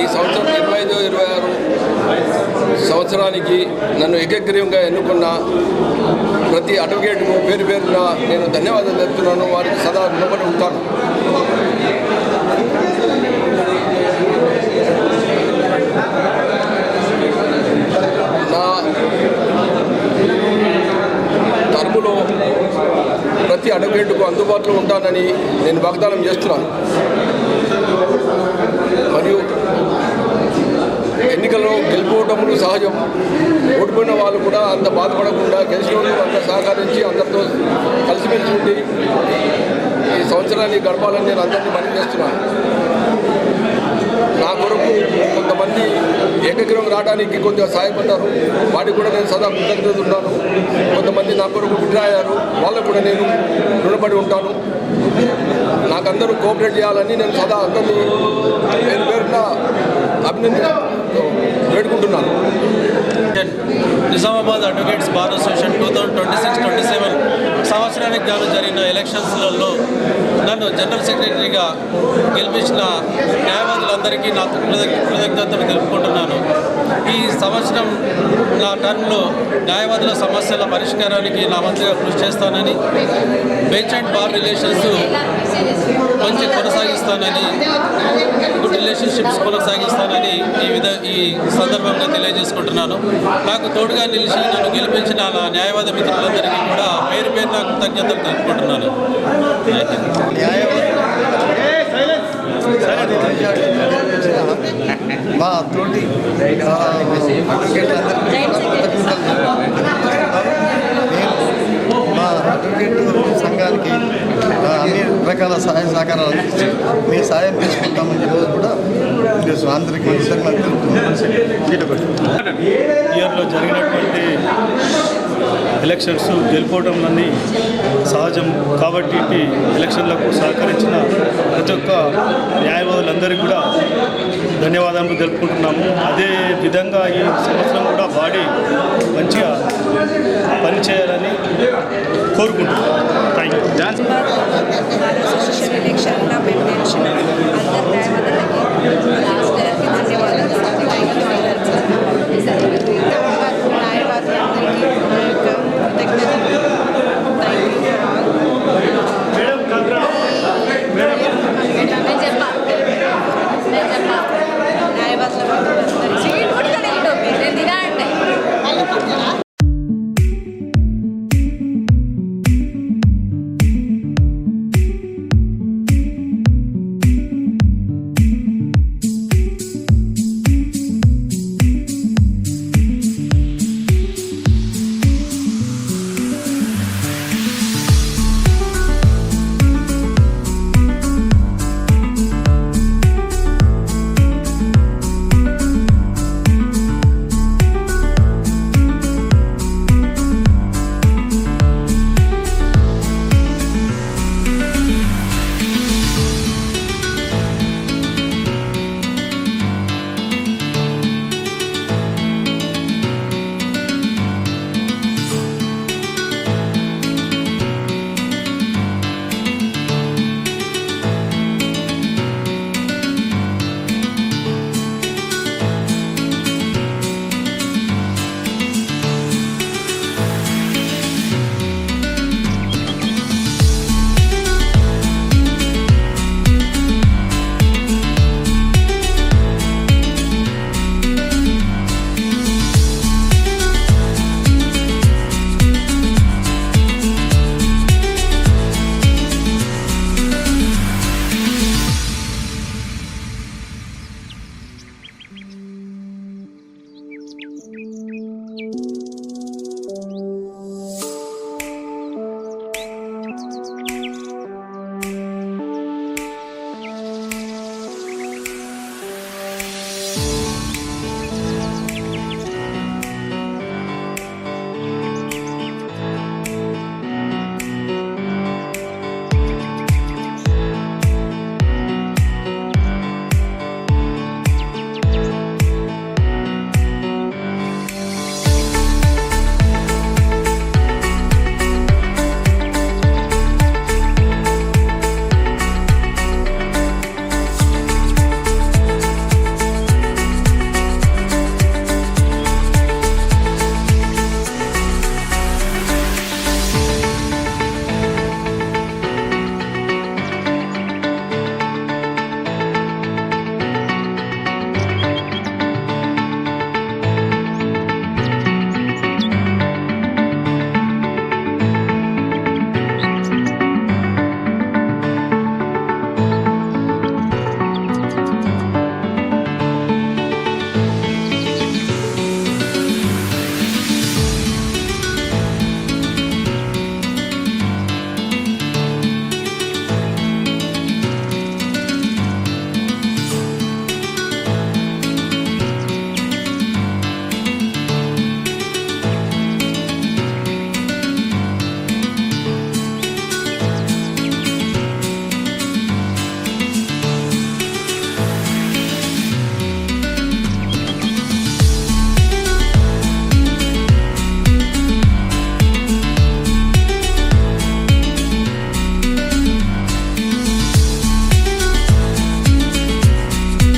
ఈ సంవత్సరం 25-26 సంవత్సరానికి నన్ను ఏకగ్రీవంగా ఎన్నుకున్న ప్రతి అడ్వకేట్కు పేరు పేరున నేను ధన్యవాదాలు తెలుపుతున్నాను. వారికి సదా రుణపడి ఉంటాను. నా టర్ములో ప్రతి అడ్వకేట్కు అందుబాటులో ఉంటానని నేను వాగ్దానం చేస్తున్నాను. మరియు ఎన్నికల్లో గెలుపోవటములు సహజం. ఓడిపోయిన వాళ్ళు కూడా అంత బాధపడకుండా గెలిచిన వాళ్ళు అంత సహకరించి అందరితో కలిసిమెలిసి ఉండి ఈ సంవత్సరాన్ని గడపాలని నేను అందరినీ మనవి చేస్తున్నాను. నా కొరకు కొంతమంది ఏకగ్రీవం రావడానికి కొంచెం సహాయపడ్డారు. వాటికి కూడా నేను సదా కృతజ్ఞత ఉన్నాను. కొంతమంది నా కొరకు విడ్రాయారు. వాళ్ళకు కూడా నేను రుణపడి ఉంటాను. నాకందరూ కోఆపరేట్ చేయాలని నేను సదా అందరినీ పేరు పేరున వేడుకుంటున్నాను. నిజామాబాద్ అడ్వకేట్స్ బార్ అసోసియేషన్ 2026-27 సంవత్సరానికి గాను జరిగిన ఎలక్షన్స్లలో నన్ను జనరల్ సెక్రటరీగా గెలిపించిన న్యాయవాదులందరికీ నా కృతజ్ఞతలు తెలుపుకుంటున్నాను. ఈ సంవత్సరం నా టర్మ్లో న్యాయవాదుల సమస్యల పరిష్కారానికి నా వంతుగా కృషి చేస్తానని, బెంచ్ అండ్ బార్ రిలేషన్స్ మంచి కొనసాగిస్తానని, గుడ్ రిలేషన్షిప్స్ కొనసాగిస్తానని ఈ సందర్భంగా తెలియజేసుకుంటున్నాను. నాకు తోడుగా నిలిచి నన్ను గెలిపించిన నా న్యాయవాద మిత్రులందరికీ కూడా పేరు పేరున కృతజ్ఞతలు తెలుపుకుంటున్నాను. మా తోటి మా అడ్వకేట్ సంఘానికి అన్ని రకాల సహాయ సహకారాలు అందించి మేము సాయం తీసుకుంటామని చెప్పి కూడా అందరికీ ఇయర్లో జరిగినటువంటి ఎలక్షన్స్ గెలుపోవడంలన్నీ సహజం కాబట్టి ఎలక్షన్లకు సహకరించిన ప్రతి ఒక్క న్యాయవాదులందరికీ కూడా ధన్యవాదాలు తెలుపుకుంటున్నాము. అదే విధంగా ఈ సంవత్సరం కూడా బాడీ మంచిగా పనిచేయాలని కోరుకుంటున్నాము. Thank you. అసోసియేషన్ ఎలక్షన్లో మేము గెలిచిన అందరు న్యాయవాదులకి